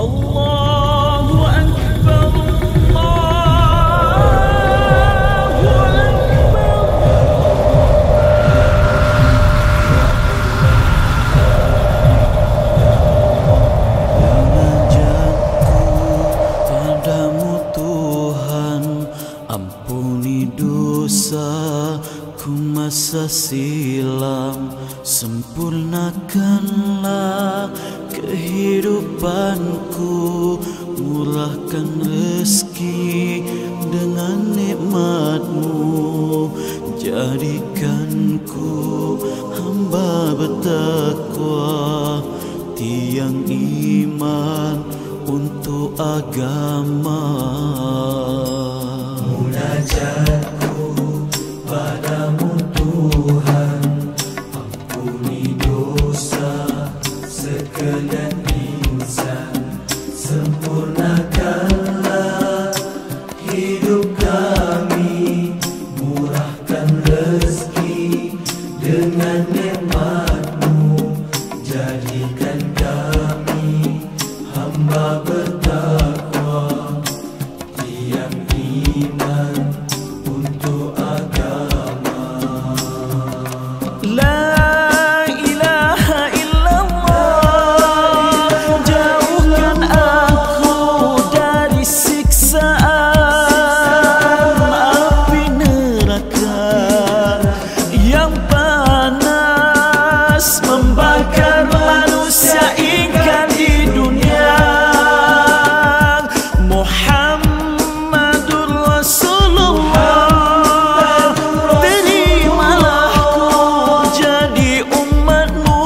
Allahu Akbar, Allahu Munajatku padamu Tuhan, ampuni dosaku masa silam, sempurnakanlah kehidupanku, murahkan rezeki dengan nikmat-Mu, jadikanku hamba bertakwa, tiang iman untuk agama. Munajatku padamu Tuhan, ampuni dosa sekalian insan, sempurnakanlah hidup kami, murahkan rezeki dengan nikmat-Mu, jadikan kami hamba bertakwa, tiang iman untuk agama. La ilaha illallah, jauhkan aku dari siksaan api neraka yang panas membakar manusia ingkar di dunia. Muhammadur Rasulullah, terimalah ku jadi umat-Mu,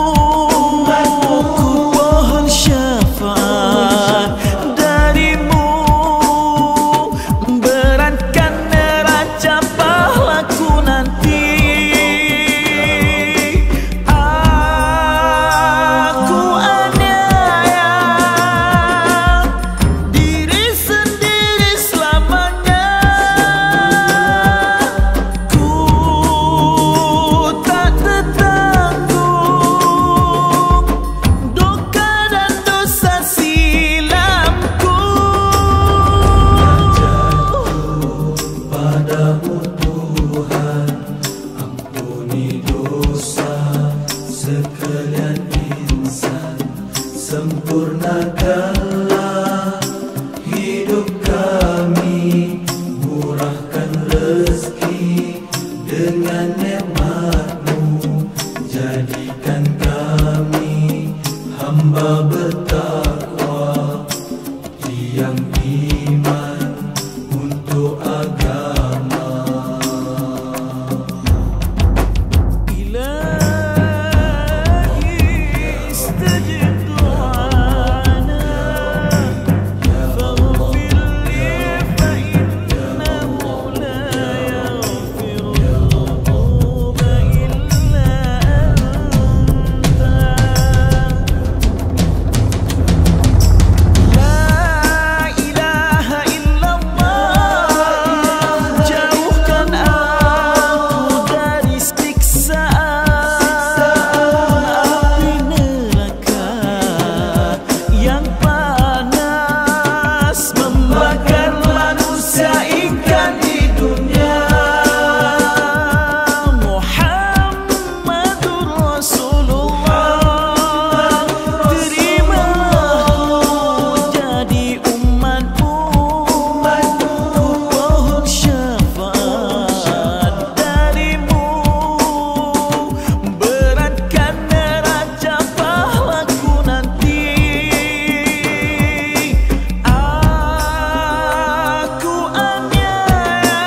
ku mohon syafaat dari-Mu, beratkan neraca pahlaku nanti. Aku aniaya diri sendiri selamanya, ku tak tertanggung duka dan dosa silamku. Padamu Tuhan, ampuni dosa sekalian insan, sempurnakanlah hidup kami, murahkan rezeki dengan nikmat-Mu, jadikan kami hamba bertakwa, tiang iman untuk agama. Ilahi istajib du'ana, faghfir li fa innahu la yaghfiru dhunuba illa anta. La ilaha illallah, jauhkan aku dari siksaan api neraka yang panas membakar manusia ingkar di dunia. Muhammadur Rasulullah, terimalah ku jadi umat-Mu, ku mohon syafaat dari-Mu, beratkan neraca pahlaku nanti. Aku aniaya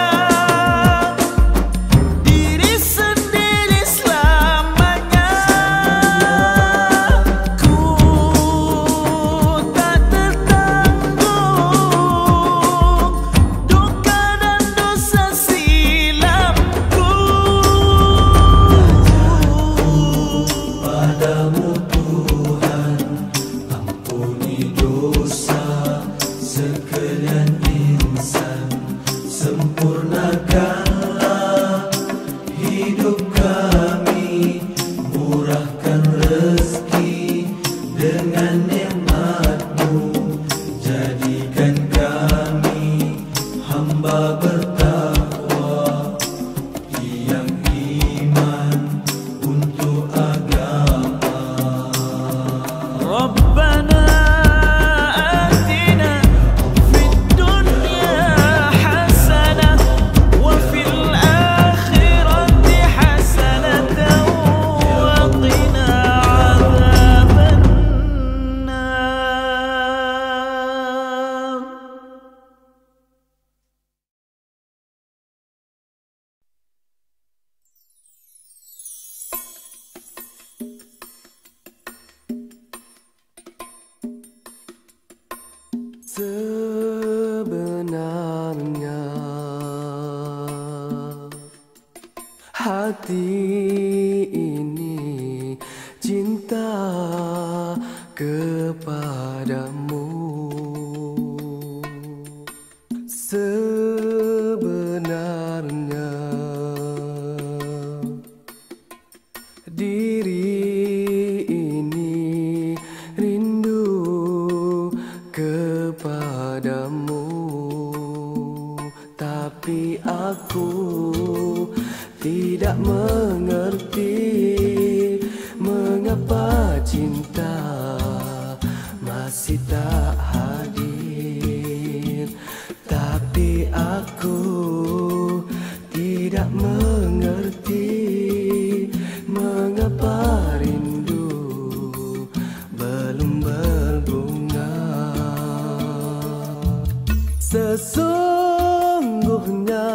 diri sendiri selamanya, ku tak tertanggung duka dan dosa silamku. Padamu Tuhan, ampuni dosa sekalian insan, sempurnakanlah hidup kami, murahkan rezeki dengan nikmat-Mu, ربنا آتنا في الدنيا حسنة وفي الآخرة حسنة وقنا عذاب النار. Sebenarnya hati ini cinta kepadamu. Sebenarnya diri ini rindu kepadamu, tapi aku tidak mengerti mengapa cinta masih tak hadir. Tapi aku tidak mengerti mengapa rindu belum berbunga. Sesungguhnya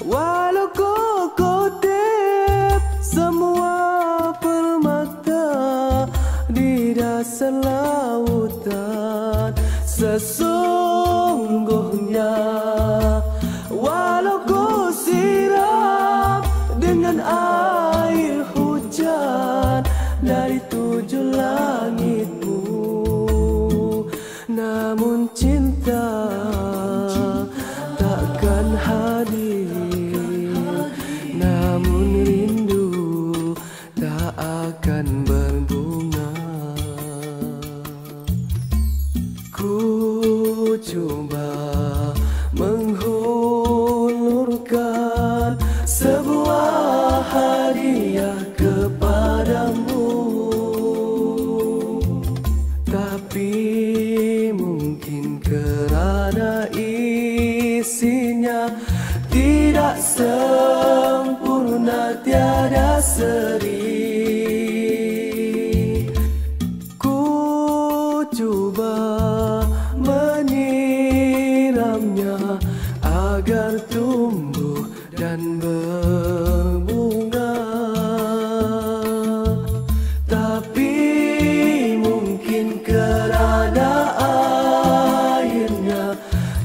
walau ku kutip semua permata di dasar lautan. Sesungguhnya walau ku siram dengan air hujan dari 7 langitmu, namun cinta takkan hadir, namun rindu tak akan berbunga. Ku coba menghulurkan sebuah hadiah kepadamu, tapi mungkin kerana isinya tidak sempurna, tiada seri. Ku coba menyiramnya agar tumbuh dan berbunga, tapi mungkin kerana airnya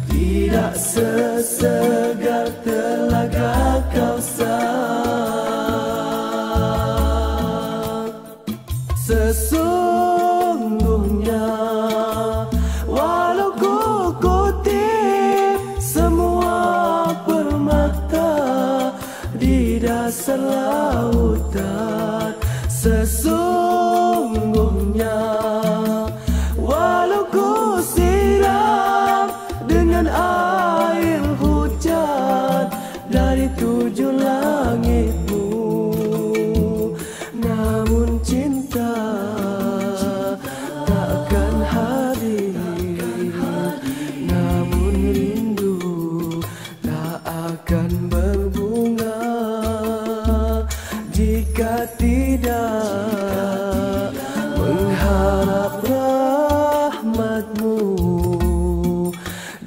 tidak sesegar telaga Kausar. Sesungguhnya walau ku kutip semua permata di dasar lautan. Sesungguhnya walau ku siram dengan air hujan dari 7 langitmu, namun cinta takkan hadir, namun rindu tak akan berbunga jika tidak mengharap rahmatmu,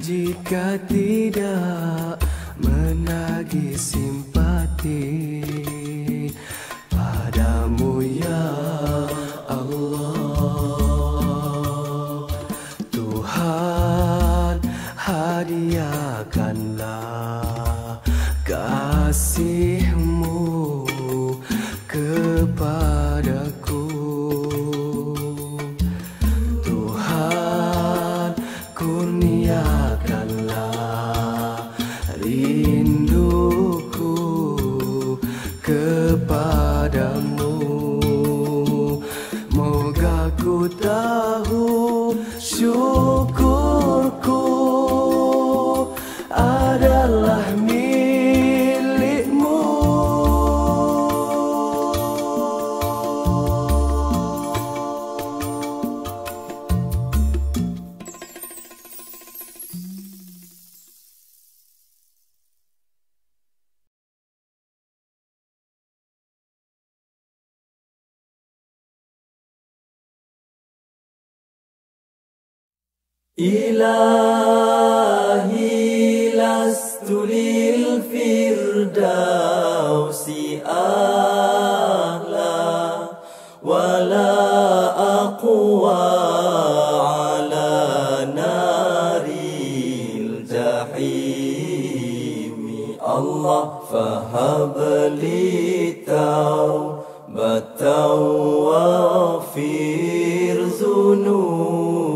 jika tidak menagih simpati padamu ya Allah. Tuhan, hadiahkanlah kasih-Mu kepadaku. Tuhan, kurniakanlah rinduku kepadamu. Moga ku tahu syukurku adalah milik-Mu. إلهي لست للفردوس أهلا ولا أقوى على نار الجحيم الله فهب لي توبة واغفر ذنوبي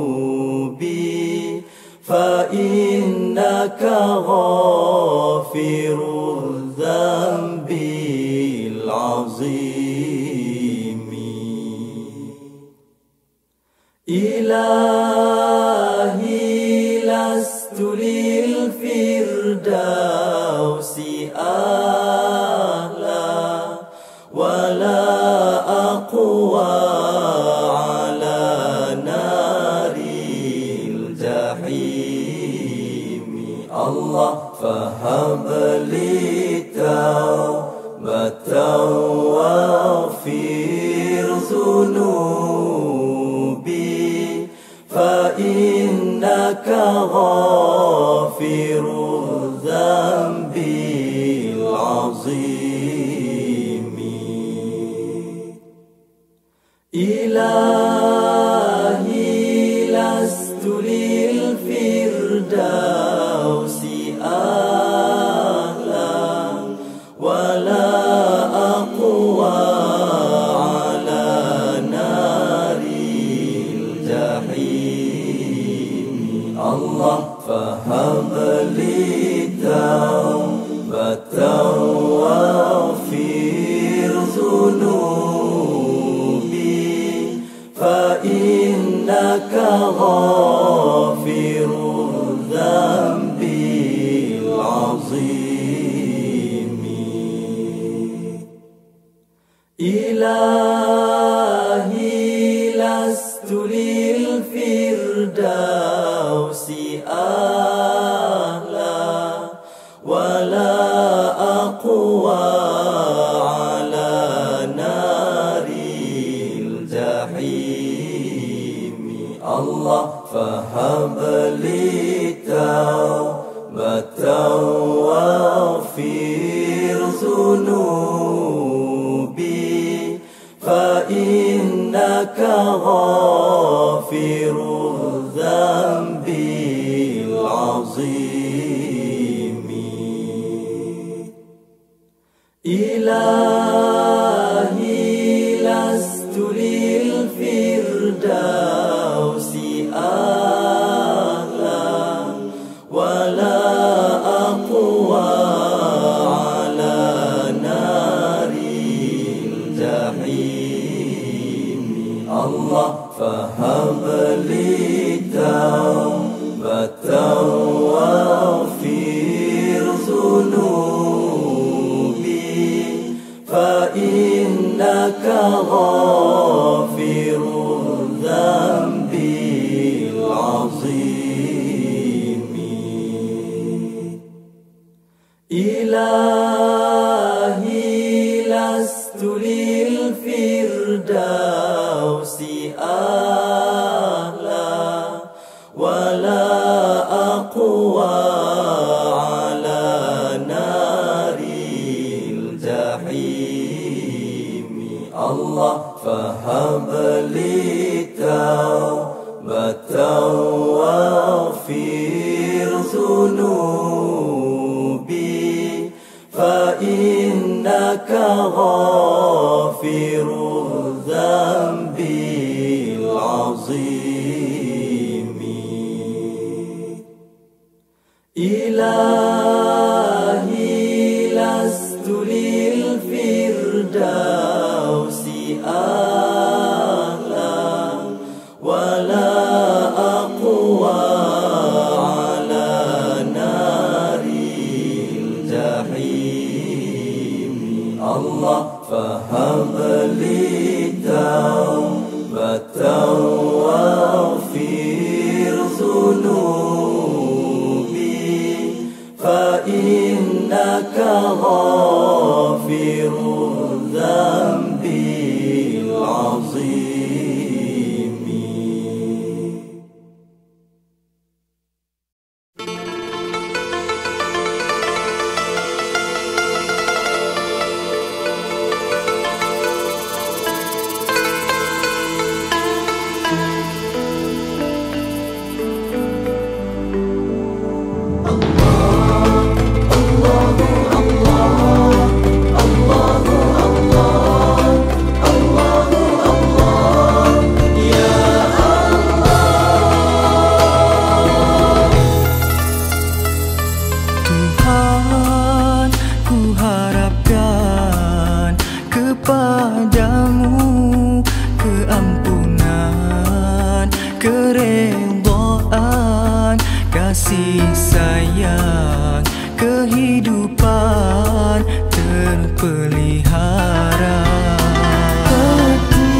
فإنك غافر الذنب العظيم إلهي لست للفردوس أهلا ولا أقوى على نار الجحيم الله فهب لي توبة واغفر ذنوبي فإنك غافر الذنب العظيم إلهي لست للفردوس أهلا ولا أقوى على نار الجحيم الله فهب لي توبة واغفر ذنوبي فإنك غافر الذنب العظيم إلهي لست للفردوس أهلا ولا أقوى على نار الجحيم الله فهب لي توبة واغفر ذنوبي فإنك غافر الذنب العظيم إلهي لست للفردوس أهلا ولا أقوى على نار الجحيم الله فهب لي توبة واغفر ذنوبي فإنك غافر الذنب العظيم إلهي لست للفردوس أهلا ولا أقوى على نار الجحيم الله فهب لي توبة واغفر ذنوبي فإنك غافر الذنب العظيم إلهي لست للفردوس أهلا ولا أقوى على نار الجحيم الله فهب لي توبة واغفر ذنوبي فإنك غافر الذنب العظيم keredaan, kasih sayang, kehidupan terpelihara. Hati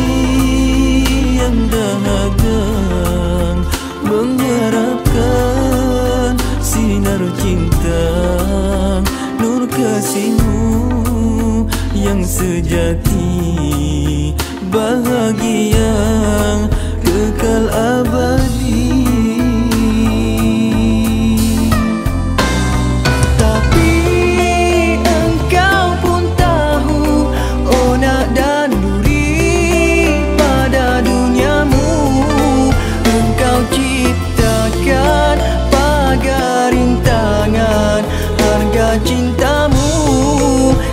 yang dahaga mengharapkan sinar cinta, nur kasihmu yang sejati, bahagia kekal abadi. Tapi engkau pun tahu, oh nak dan duri pada duniamu. Engkau ciptakan pagar rintangan, harga cintamu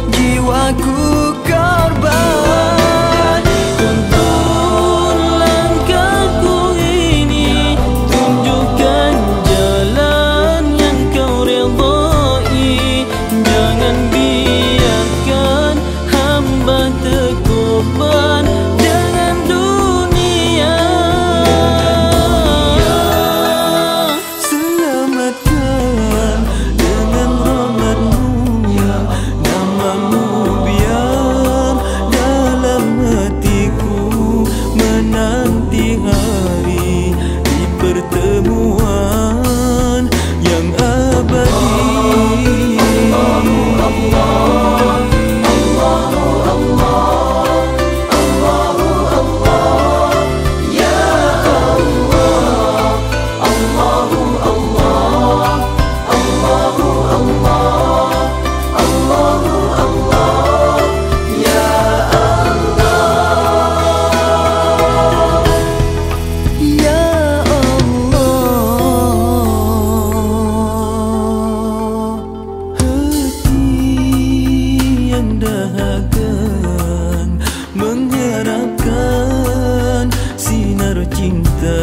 jiwaku korban. Tuntun langkahku ini, tunjukkan jalan yang kau redai. Jangan biarkan hamba terkorban dengan dunia. Selamatkan dengan rahmat-Mu, namamu biar dalam hatiku menanti hari di pertemuan yang abadi. Mengharapkan sinar cinta,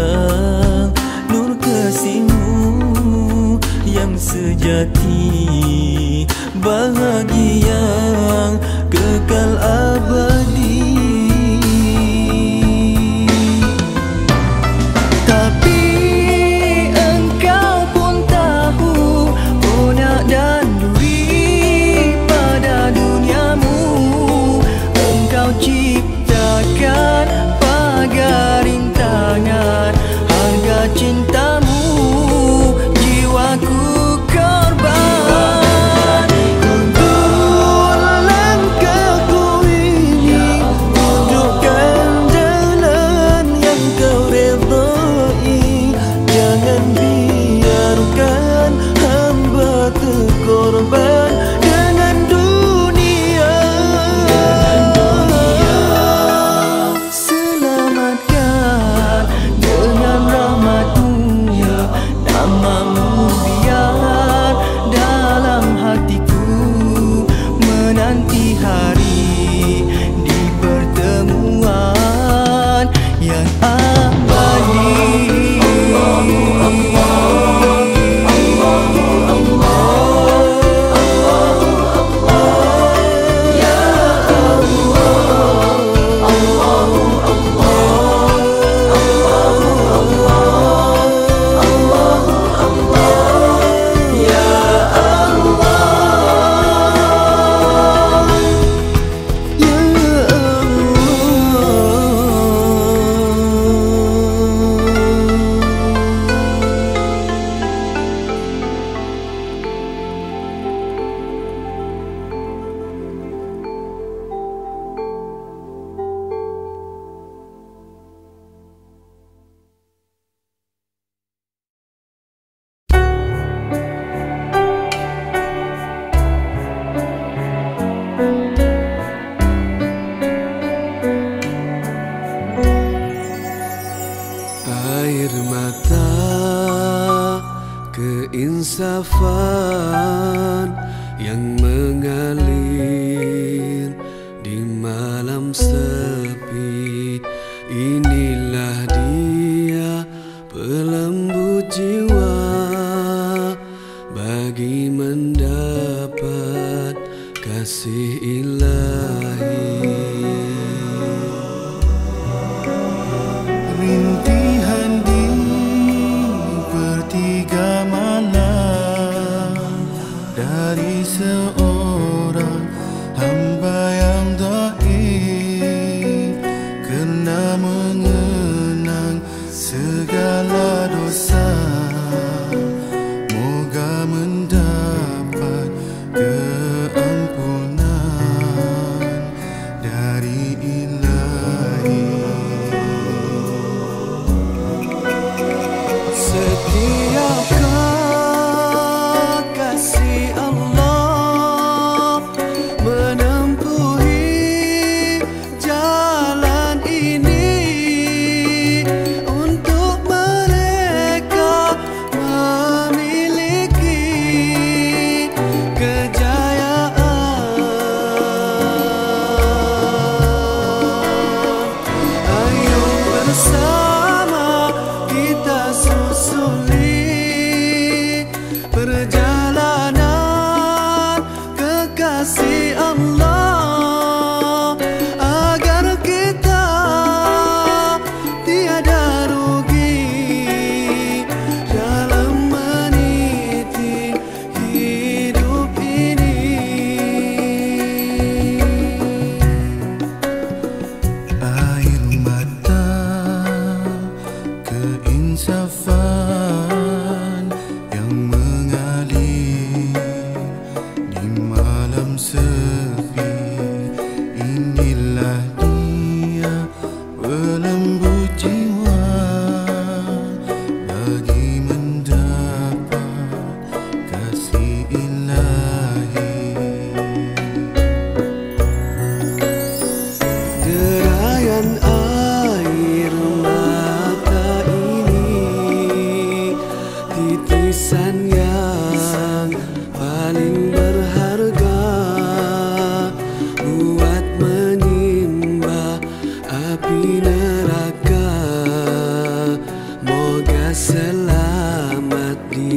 nur kasihmu yang sejati, bahagia kekal abadi. Tapi engkau pun tahu, oh nak dan duri pada duniamu. Engkau ciptakan pagar rintangan, harga cintamu jiwaku korban. Tuntun langkahku ini, tunjukkan jalan yang kau redai. Jangan biarkan hamba terkorban dengan dunia. Selamatkan dengan rahmat-Mu, namamu biar dalam hatiku menanti hari di pertemuan yang abadi. Air mata keinsafan yang mengalir di malam sepi. Inilah dia pelembut jiwa bagi mendapat kasih ilahi. Rintihan di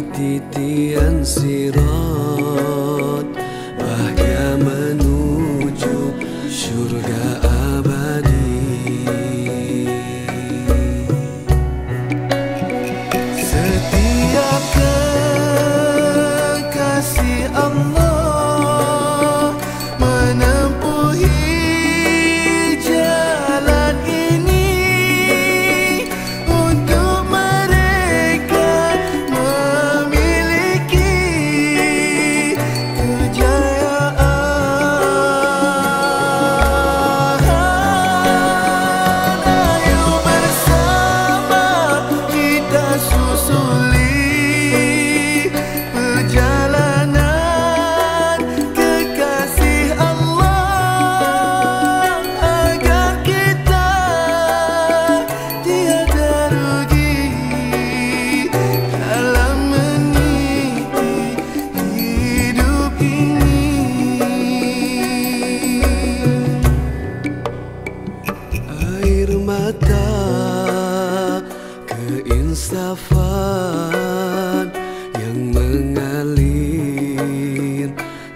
titian sirat, bahagia menuju syurga abadi. Setiap kekasih Allah menempuhi jalan ini untuk mereka memiliki kejayaan. Ayo bersama kita susuli perjalanan kekasih Allah agar kita tiada rugi dalam meniti hidup ini. Air mata keinsafan yang mengalir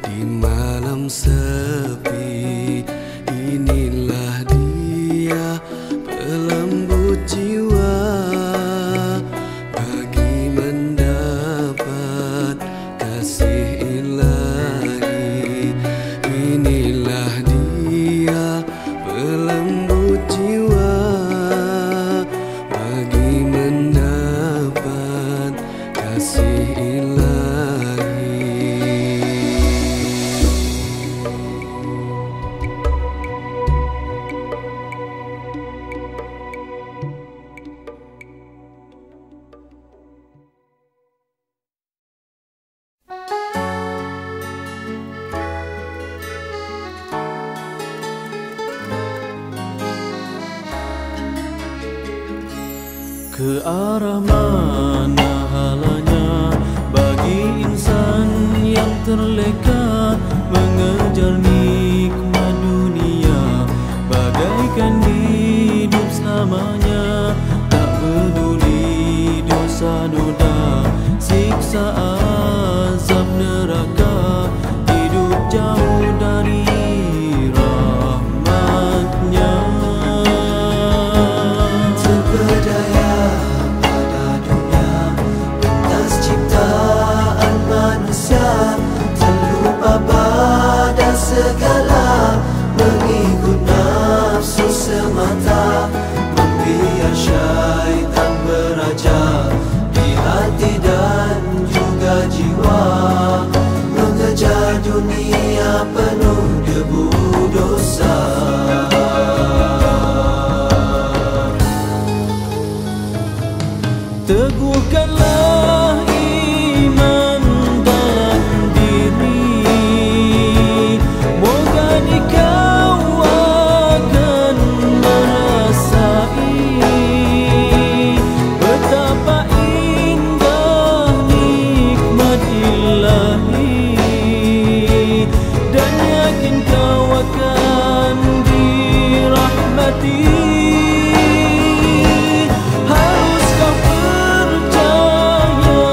di malam sepi, inilah dia pelembut jiwa bagi mendapat kasih ilahi. Inilah dia pelembut jiwa bagi mendapat kasih ilahi. Ke arah mana halanya bagi insan yang terleka mengejar nikmat dunia, bagaikan hidup selamanya, tak peduli dosa noda, siksa azab neraka, hidup jauh dari rahmatnya. Terpedaya pada dunia, pentas ciptaan manusia, terlupa pada segala, mengikut nafsu semata, membiar syaitan beraja di hati dan juga jiwa, mengejar dunia penuh debu dosa. Teguhkanlah iman dalam diri, moga kau akan merasai betapa indah nikmat ilahi, dan yakin kau akan dirahmati. Harus kau percaya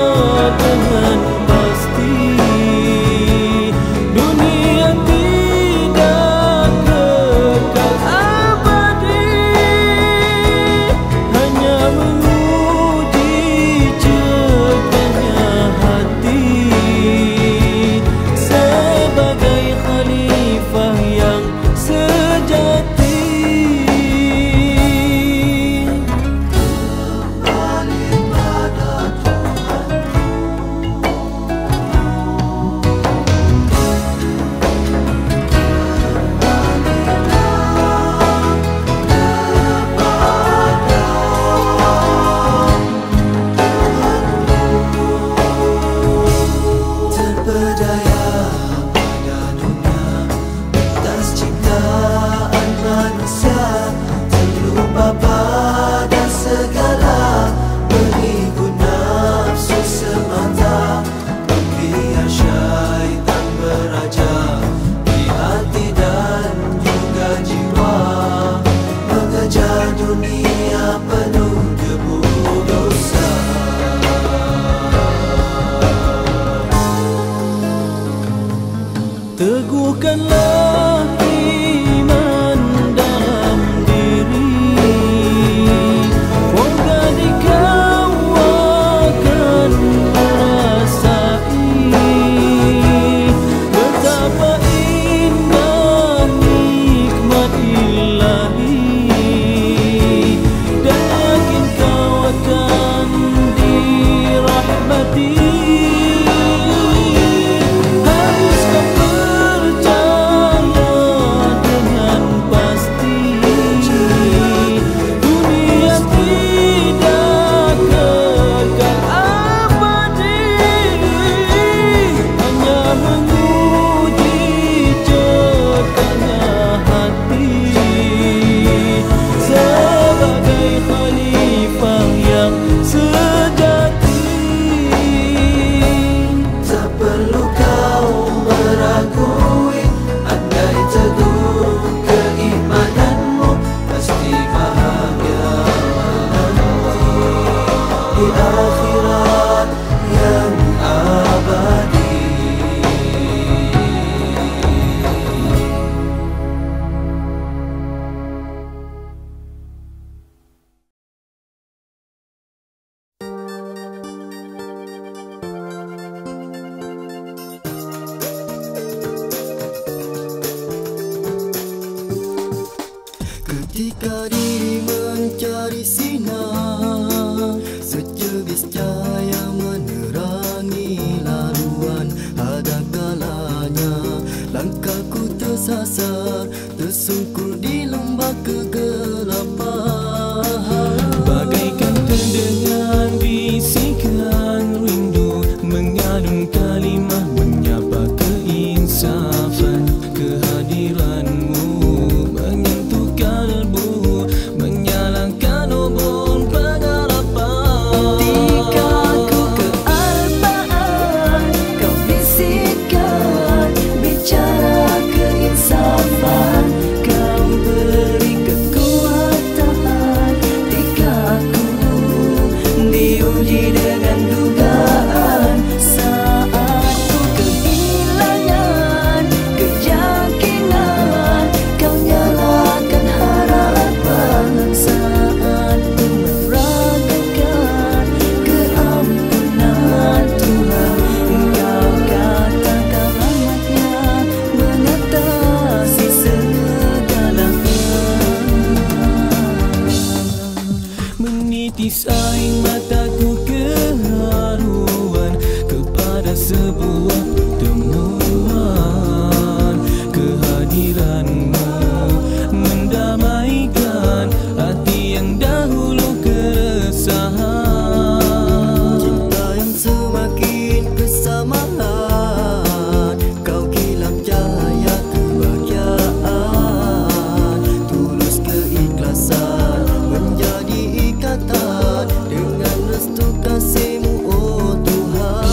di akhirat yang abadi. Ketika diri mencari sinar, secebis cahaya menerangi laluan. Ada kalanya langkahku tersasar, tersungkur di lembah kegelapan. Bagaikan terdengar bisikan rindu, mengalun kalimah menyapa keinsafan. Kehadiranmu menyentuh kalbu, menyalakan obor pengharapan. Ketika ku kealpaan, kau bisikkan bicara keinsafan. Kau beri kekuatan ketika aku diuji dengan dugaan. Saat ku kehilangan keyakinan, kau nyalakan harapan. Saat ku meragukan keampunan Tuhan, Engkau katakan rahmat-Nya mengatasi segalanya. Menitis air mataku keharuan kepada sebuah temuan. Kehadiranmu mendamaikan hati yang dahulu keresahan. Cinta yang semakin kesamaan, kau kilap cahaya kebahagiaan. Tulus keikhlasan menjadi ikatan dengan restu kasih-Mu, oh Tuhan.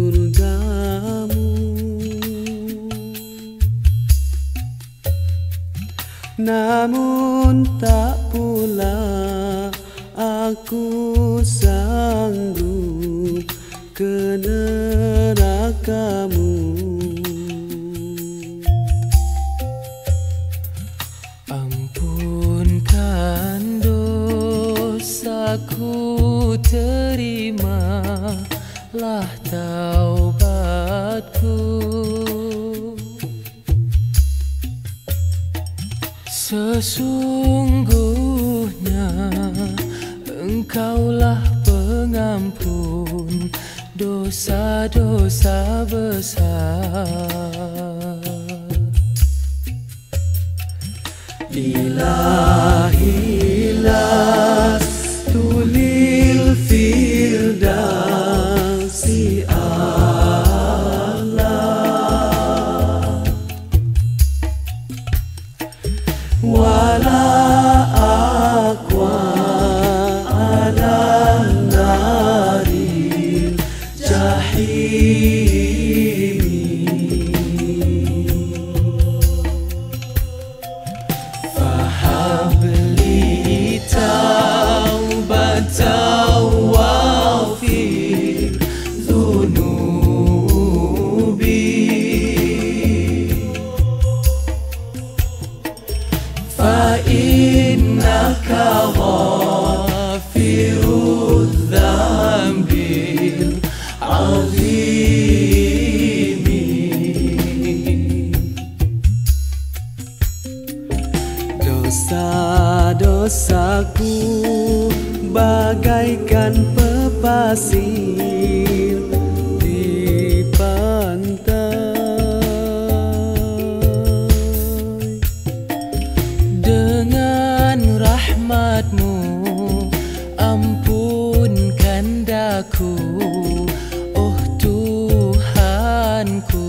surgamu. Namun tak pula aku sanggup ke nerakamu. Ampunkan dosaku, terimalah taubatku. Sesungguhnya Engkaulah pengampun dosa-dosa besar. Ilahilah tulil firdausi Allah, wala aqwa ala naril jahim. Fahabli taubatan waghfir dhunubi, fa innaka ghafirudz dzambil azim. Dosa-dosaku bagaikan pepasir di pantai. Dengan rahmat-Mu ampunkan daku, oh Tuhanku.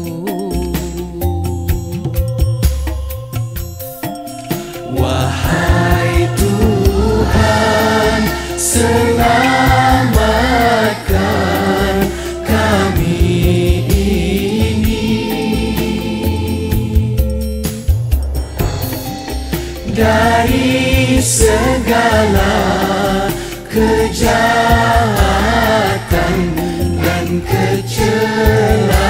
Wahai Tuhan, selamatkan kami ini dari segala kejahatan dan kecelakaan.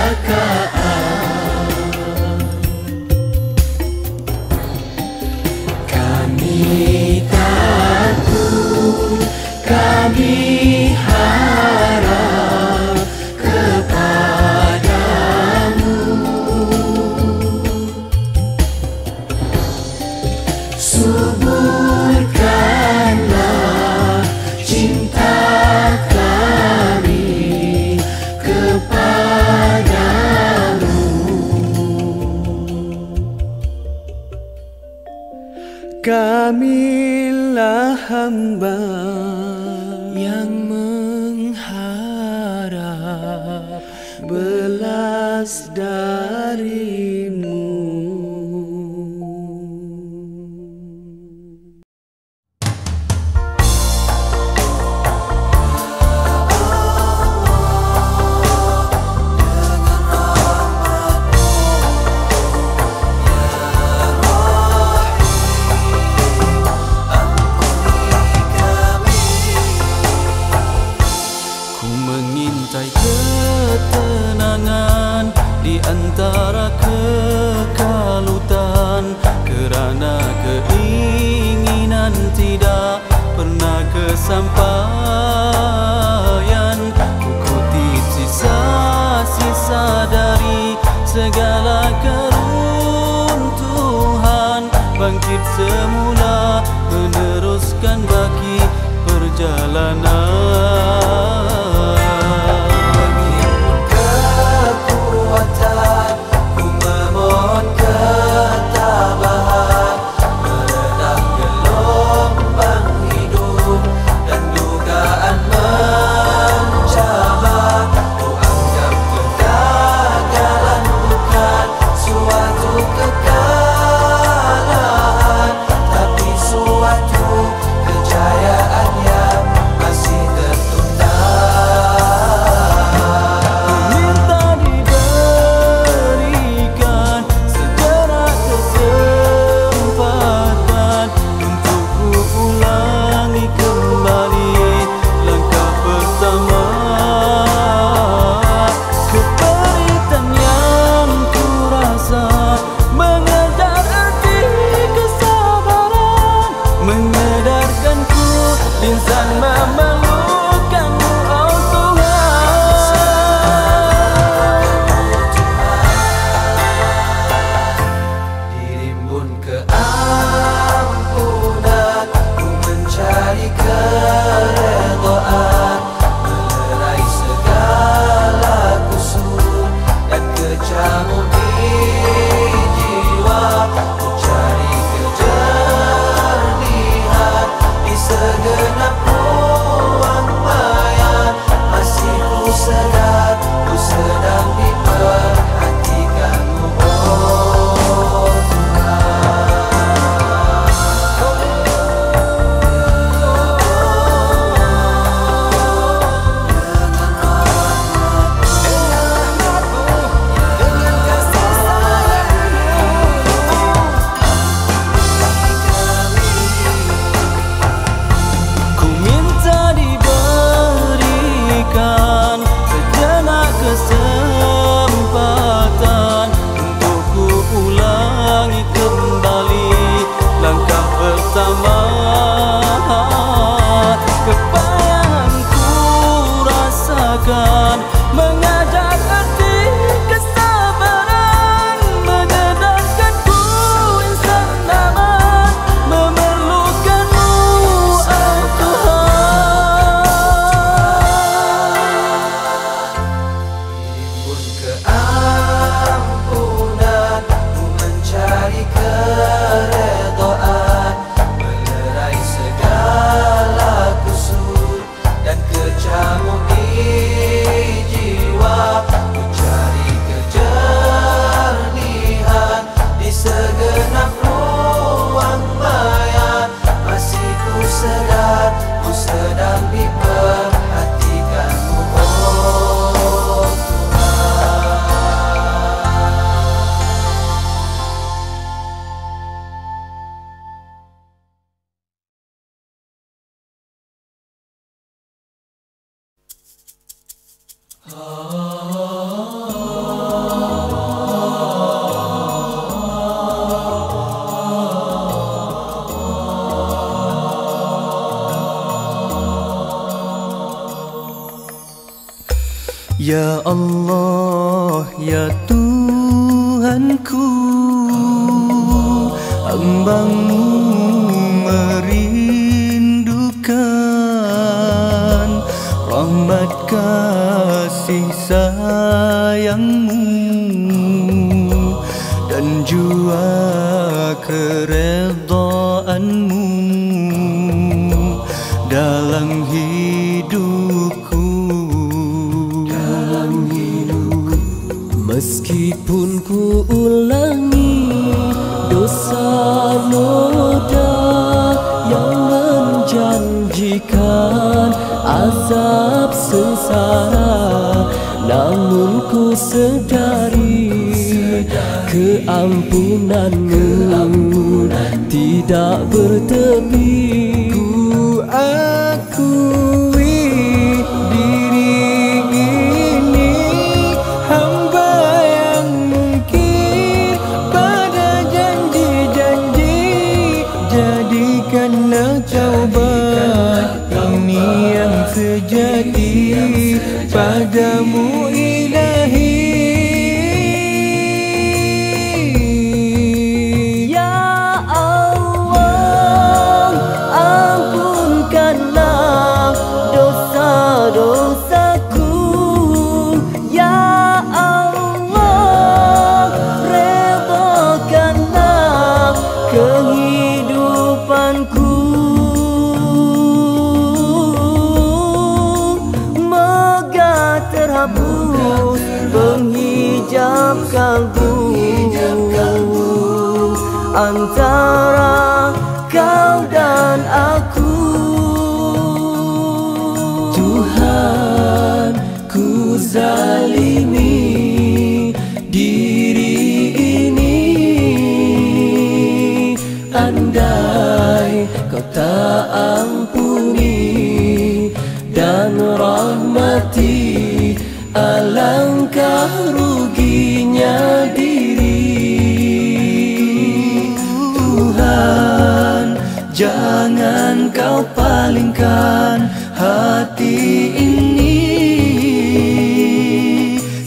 Kami takut, kami harap kepadamu. Suburkanlah cinta kami kepadamu. Kamilah hamba yang mengharap belas darimu. Mengintai ketenangan di antara kekalutan, kerana keinginan tidak pernah kesampaian. Ku kutip sisa-sisa dari segala keruntuhan, bangkit semula meneruskan baki perjalanan. Kejayaan yang masih tertunda. kesempatan untuk ku ulangi kembali langkah pertama. Kepayahan ku rasakan mengajak arti kesabaran, menyedangkanku insan aman, memerlukanmu oh Tuhan. Himpun keampunanmu mencari keredaan, melerai segala kusur dan kecamuk di jiwa, mencari kejernihan di segenap ruang maya. Masih ku sedar, ku sedang diperhatikanmu oh Ya Allah, ya Tuhanku, hamba-Mu merindukan rahmat kasih sayang-Mu dan jua keredaan-Mu dalam hidupku. Meskipun ku ulangi dosa noda yang menjanjikan azab sengsara, namun ku sedari keampunan-Mu tidak bertepi. Ku akui diri ini hamba yang mungkin pada janji-janji. Jadikanlah taubat ini yang sejati padamu Ilahi. Ya Allah, ampunkanlah dosa-dosaku. Ya Allah, redhakanlah kehidupanku. Moga terhapus penghijab kalbu antara kau dan aku. Tuhan, ku zalimi diri ini. Andai kau tak ampuni dan rahmati, alangkah ruginya diri. Tuhan, jangan kau palingkan hati ini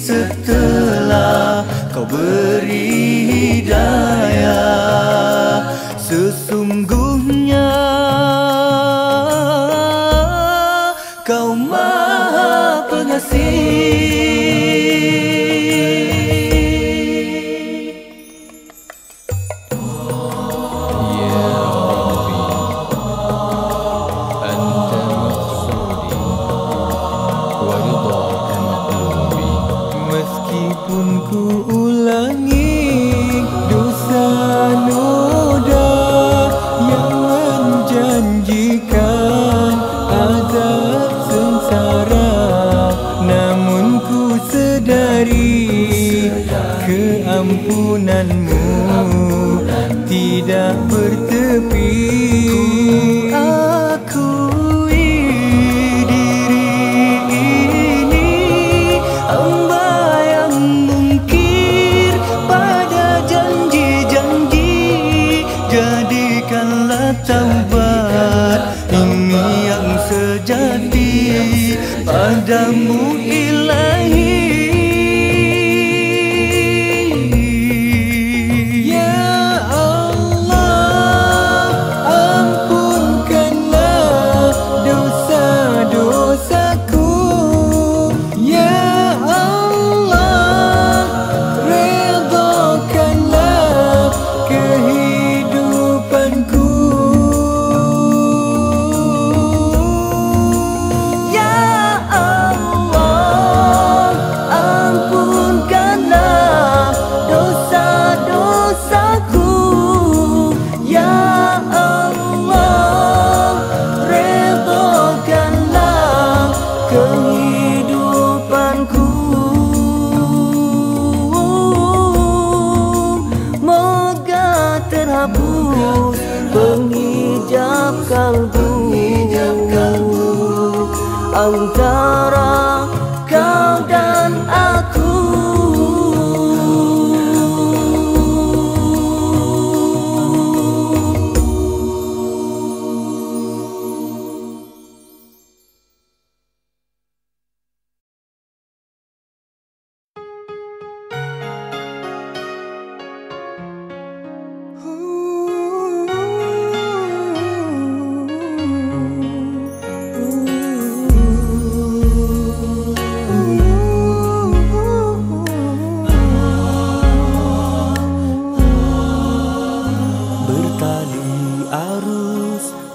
setelah kau beri hidayah. Sesungguhnya kau Maha Pengasih. Meskipun ku ulangi dosa noda yang menjanjikan azab sengsara, namun ku sedari keampunan-Mu tidak bertepi. Akui diri ini hamba penghijab kalbu antara kau dan aku.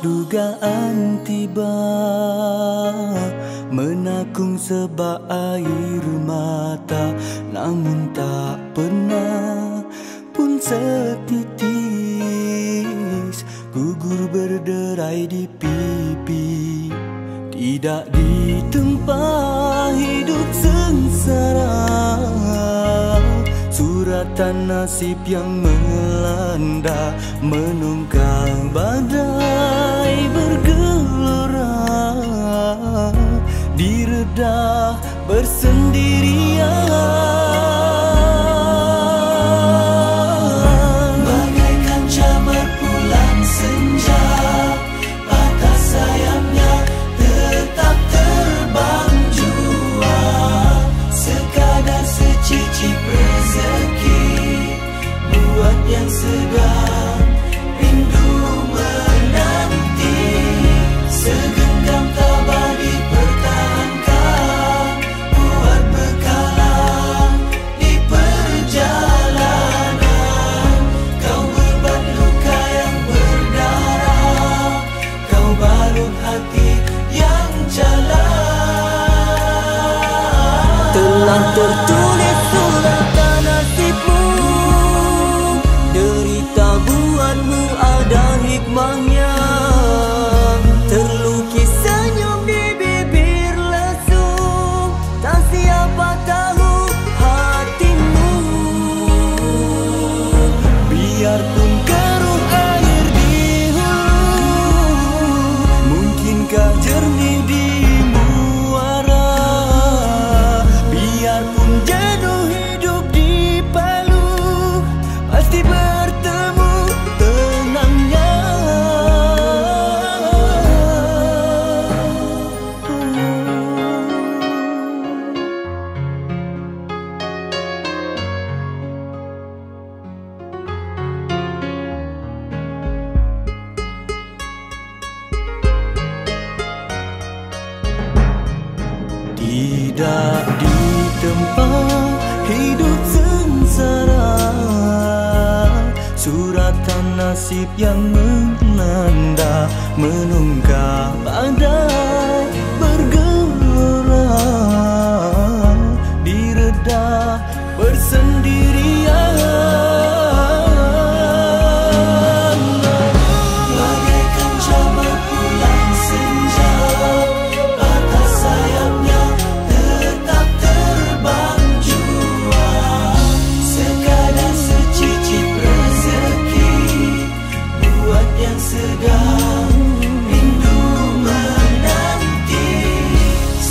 Dugaan tiba menakung sebab air mata, namun tak pernah pun setitis gugur berderai di pipi. Tidak ditempa hidup sengsara, suratan nasib yang melanda menunggang badai bergelora, diredah bersendirian. Bagaikan camar pulang senja, patah sayapnya tetap terbang jua, sekadar secicip rezeki buat yang sedang rindu menanti. Segenggam tabah dipertahankan buat bekalan di perjalanan. Kau beban luka yang berdarah, kau balut hati yang jalan. Telah tertulis suratan nasibmu, derita buatmu ada hikmahnya. Terlukis senyum di bibir lesu, tak siapa tahu hatimu. Biarpun keruh air di hulu, mungkinkah jernih di muara. Biarpun jenuh hidup di Palu, pasti bertemu tenangnya. Tidak ditempa hidup sengsara, suratan nasib yang melanda menunggang badai bergelora, diredah bersendirian. Bagaikan camar pulang senja, patah sayapnya tetap terbang jua, sekadar secicip rezeki buat yang sedang rindu menanti.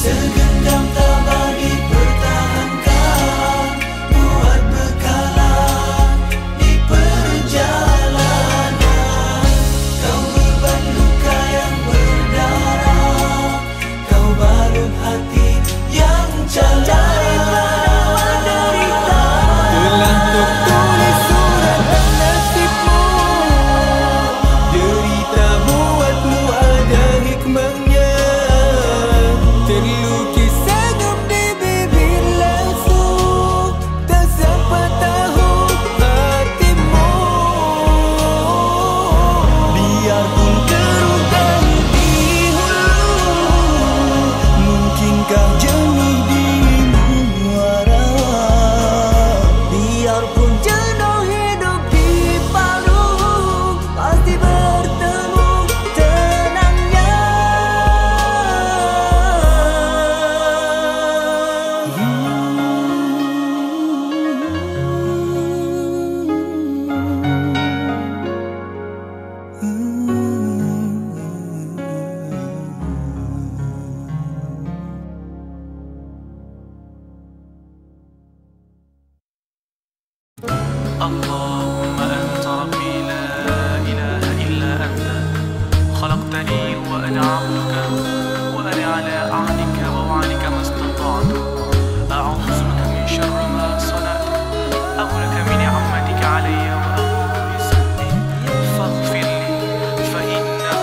Segenggam tabah dipertahankan buat اللهم أنت ربي لا إله إلا أنت، خلقتني وأنا عبدك، وأنا على عهدك ووعدك ما استطعت. أعوذ بك من شر ما صنعت، أعوذ لك من نعمتك علي وأعوذ بذنبي فاغفر لي فإنه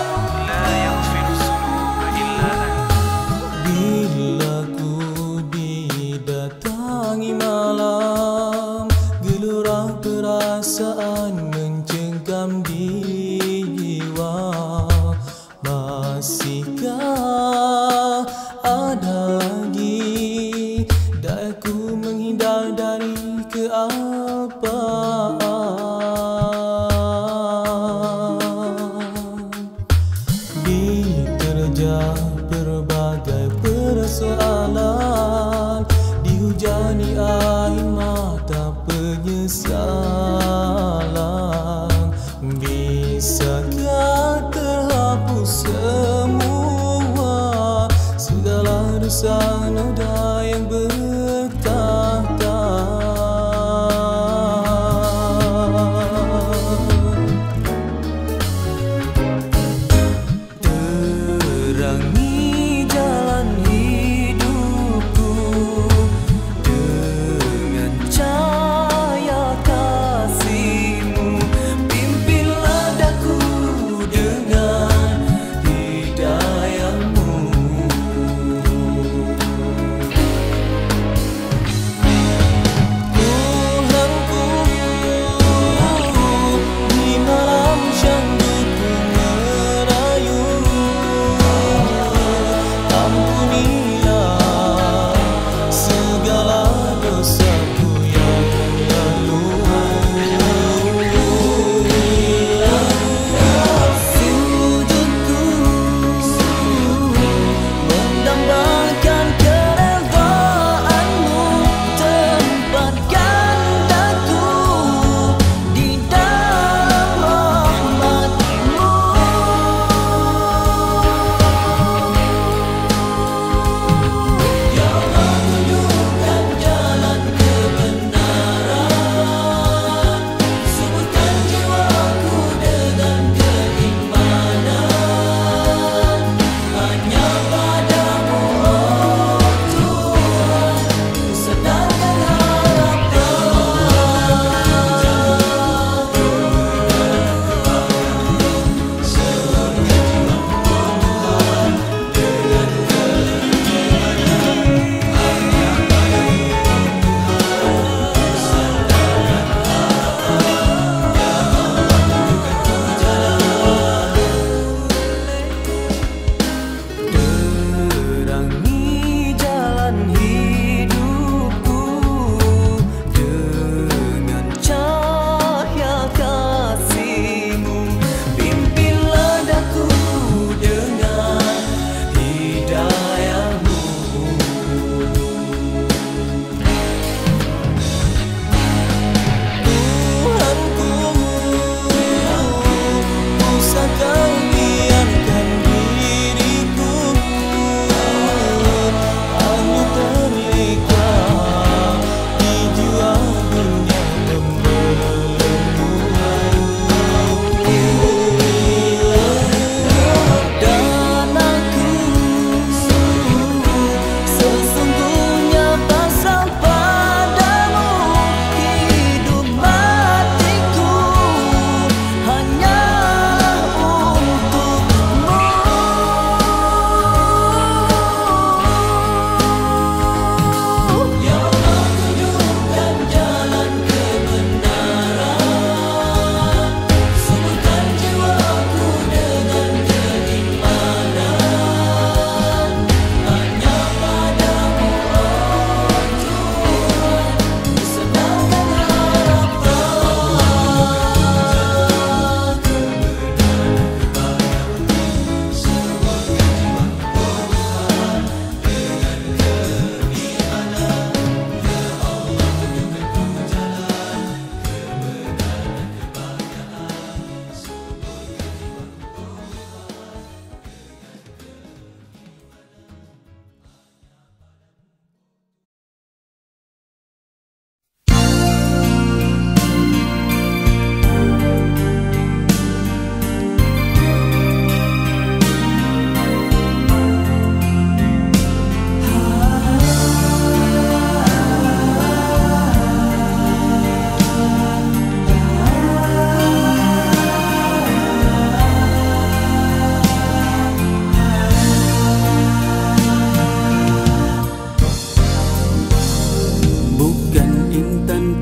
لا يغفر الذنوب إلا أنت. Bila ku didatangi malam, gelora perasaan mencengkam di jiwa. Masihkah ada lagi daku menghindar dari keapaan? Diterjang berbagai persoalan, dihujani air mata penyesalan. Bisakah terhapus semua segala dosa noda yang bertahta?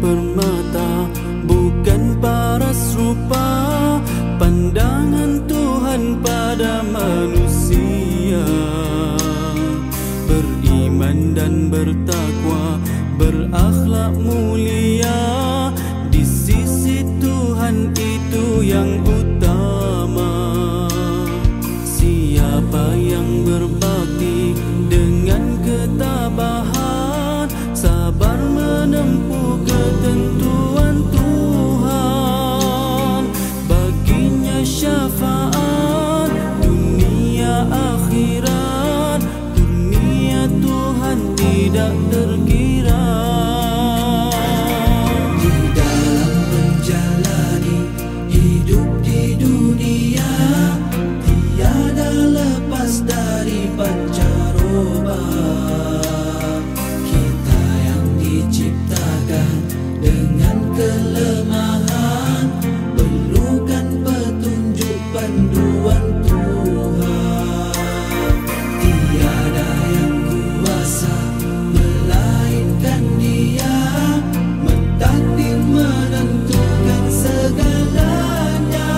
permata, bukan paras rupa. Pandangan Tuhan pada manusia, beriman dan bertakwa, berakhlak mulia. Di sisi Tuhan itu yang utama. Siapa yang berbakti dengan ketabahan, sabar menempuh ketentuan Tuhan, baginya syafaat dunia akhirat. Dunia Tuhan tidak terkira. Di dalam menjalani hidup di dunia, tiada lepas dari pancaroba. Kita yang diciptakan dengan kelemahan, perlukan petunjuk panduan Tuhan. Tiada yang kuasa melainkan Dia, mentakdir menentukan segalanya,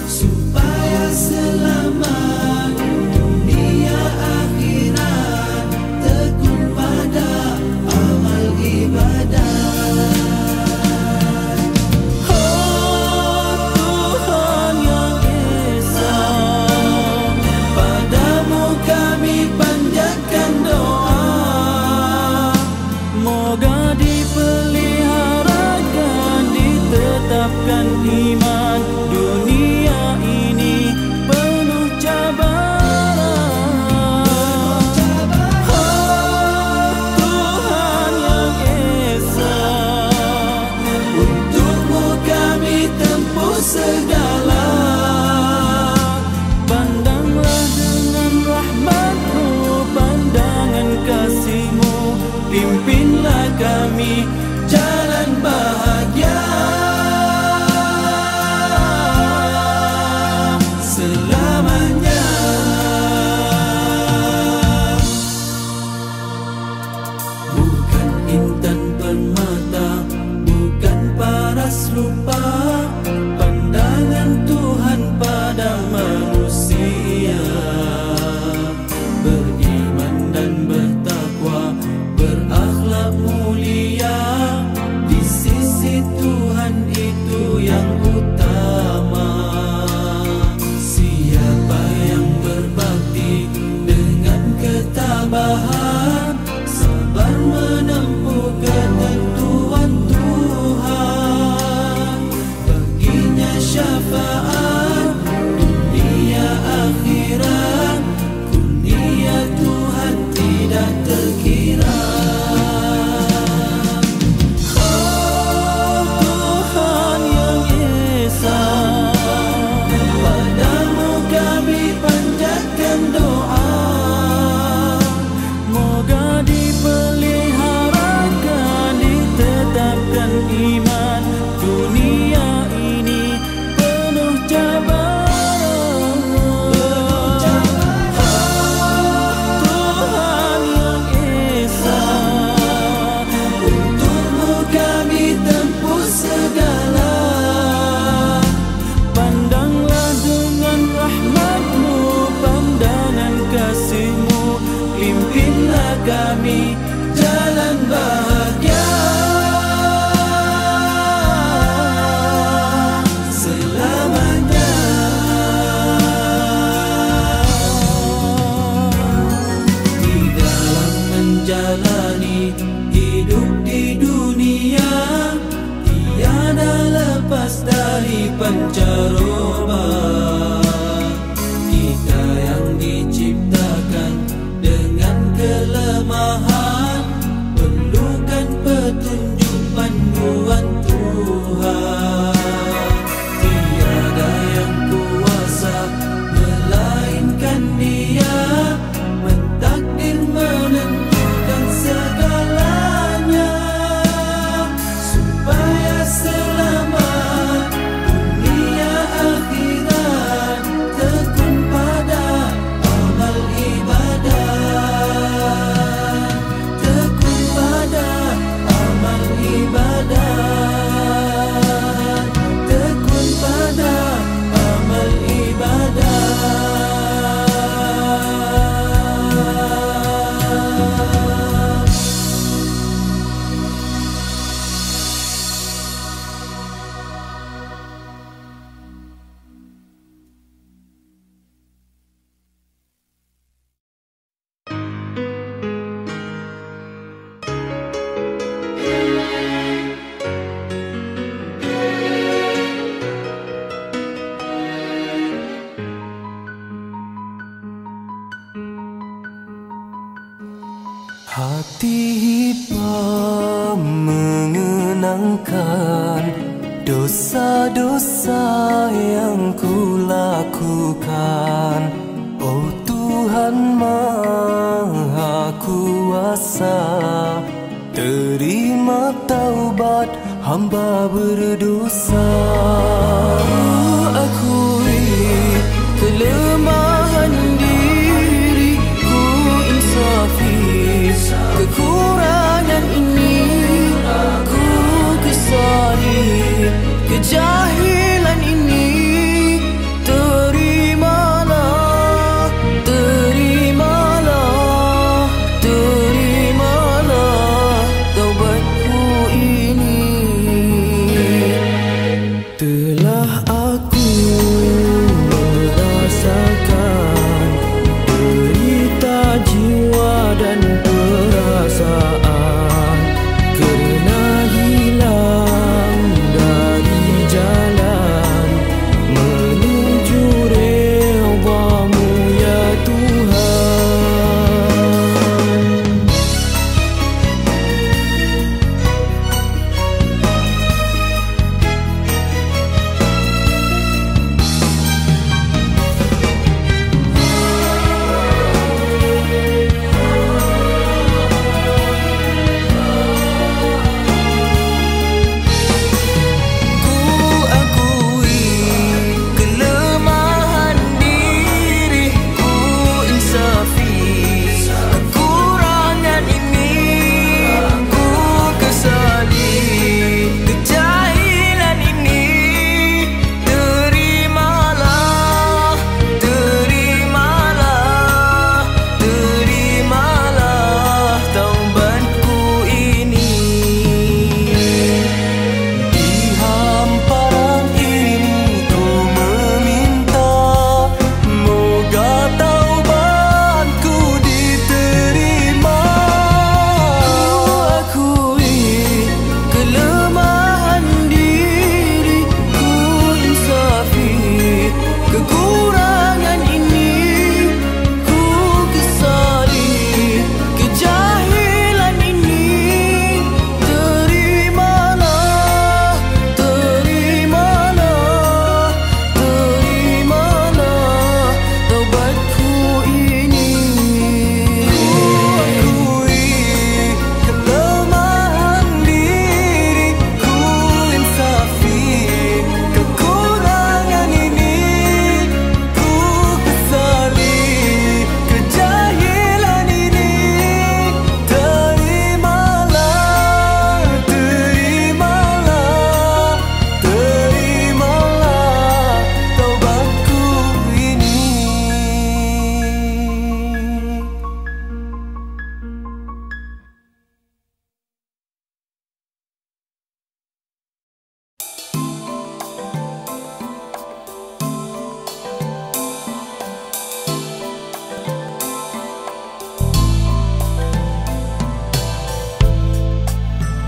supaya selamat dunia akhirat, tekun pada amal ibadat. Tuhan yang Esa, padamu kami panjatkan doa. Moga dipeliharakan, ditetapkan iman. Dunia ini penuh cabaran. Tuhan yang Esa, Untukmu kami tempuh segala. pandanglah dengan rahmat-Mu, pandangan kasih-Mu, pimpinlah kami Jalan bahagia selamanya. Bukan intan permata, bukan paras rupa. Pandangan Tuhan pada manusia, beriman dan bertakwa, berakhlak mulia. Di sisi Tuhan itu yang utama. Siapa yang berbakti dengan ketabahan, sabar menempuh ketentuan Tuhan, baginya syafaat dunia akhirat. Kurnia Tuhan tidak terkira. Tuhan yang Esa, Padamu kami panjatkan doa. moga dipeliharakan, ditetapkan iman. Dunia ini penuh cabaran. Tuhan yang Esa, Untukmu kami tempuh segala. pandanglah dengan rahmat-Mu, pandangan kasih-Mu, Pimpinlah kami jalan bahagia selamanya. Di dalam menjalani hidup di dunia, tiada lepas dari pancaroba. Kita yang diciptakan dengan kelemahan, perlukan petunjuk panduan Tuhan. Tiada yang kuasa melainkan Dia, mentakdir menentukan segalanya, supaya selamat dunia akhirat. ingatkan dosa-dosa yang ku lakukan. Oh Tuhan Maha Kuasa, terima taubat hamba berdosa. Akui kelemahan diri, ku insafi kekurangan ini, ku kesali kejahilan ini. Terimalah, terimalah, terimalah taubatku ini. Telah aku merasakan derita jiwa dan perasaan, kerana hilang dari jalan menuju redha-Mu ya Tuhan.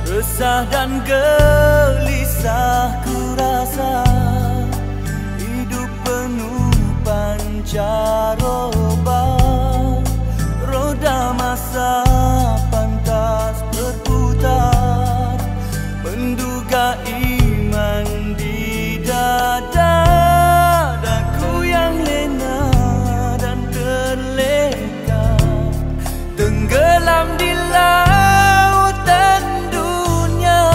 Resah dan gelisah ku rasa, hidup penuh pancaroba, roda masa pantas berputar, menduga iman di dada, daku yang lena dan terleka, tenggelam di lautan dunia.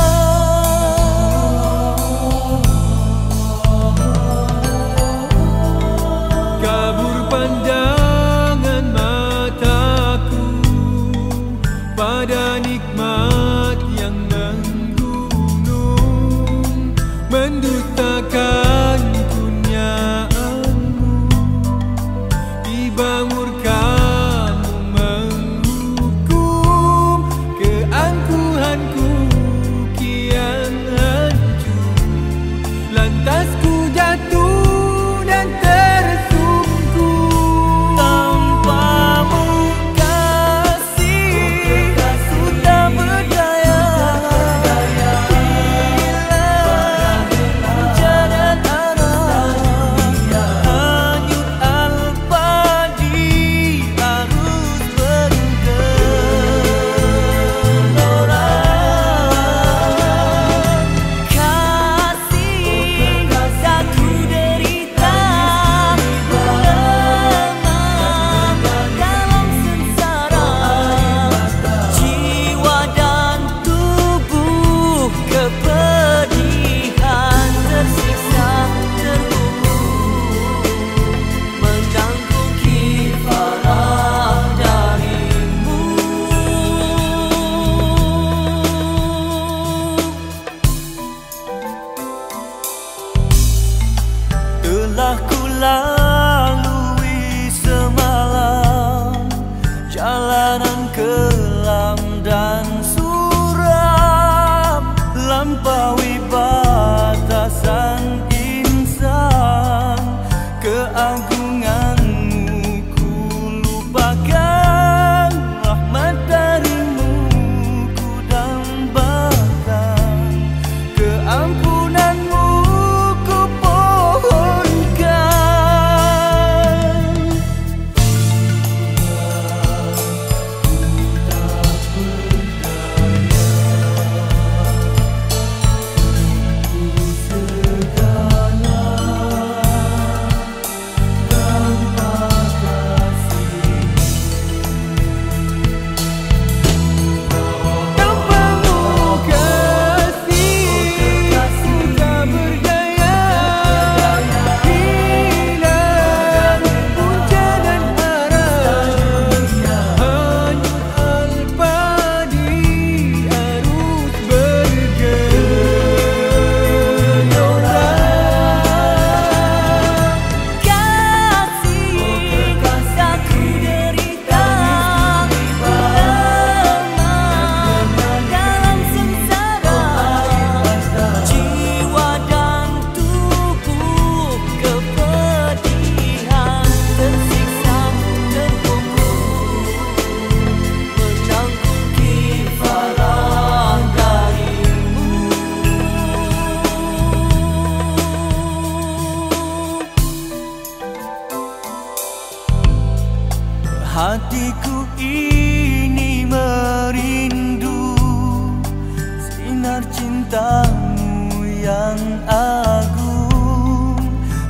sinar cintamu yang agung,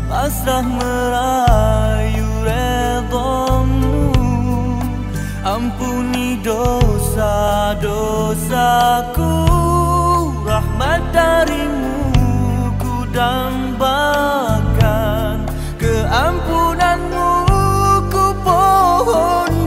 pasrah merayu redamu. Ampuni dosa-dosaku, rahmat darimu ku dambakan, keampunanmu ku pohonkan.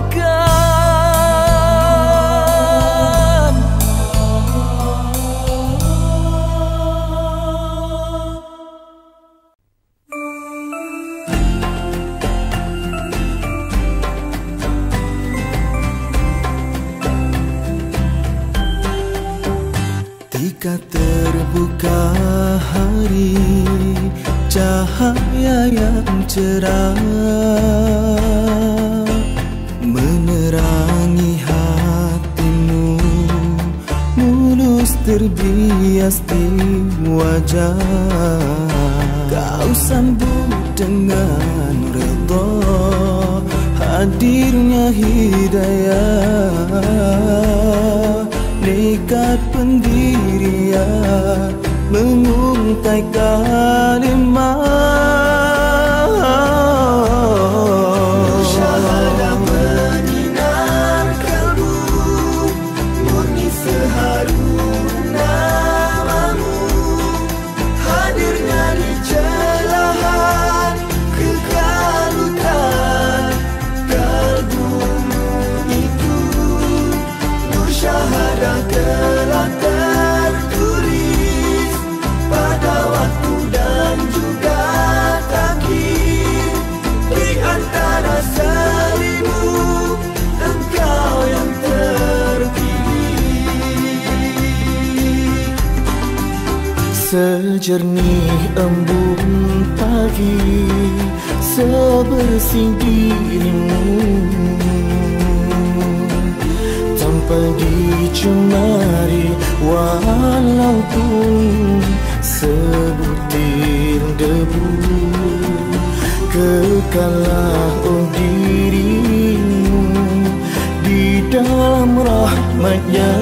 Ketika terbuka hari, cahaya yang cerah menerangi hatimu, mulus terbias di wajah. Kau sambut dengan redha hadirnya hidayah, nekat pendirian menguntai kalimah. Syahadah menyinar kalbu, murni seharum namamu, hadirnya di celahan kekalutan kalbumu itu. Nur syahadah telah tertulis pada waktu dan juga takhir. Di antara seribu engkau yang terpilih. Sejernih embun pagi, sebersih dirimu, tanpa dicemari walaupun sebutir debu. Kekallah oh dirimu di dalam rahmat-Nya.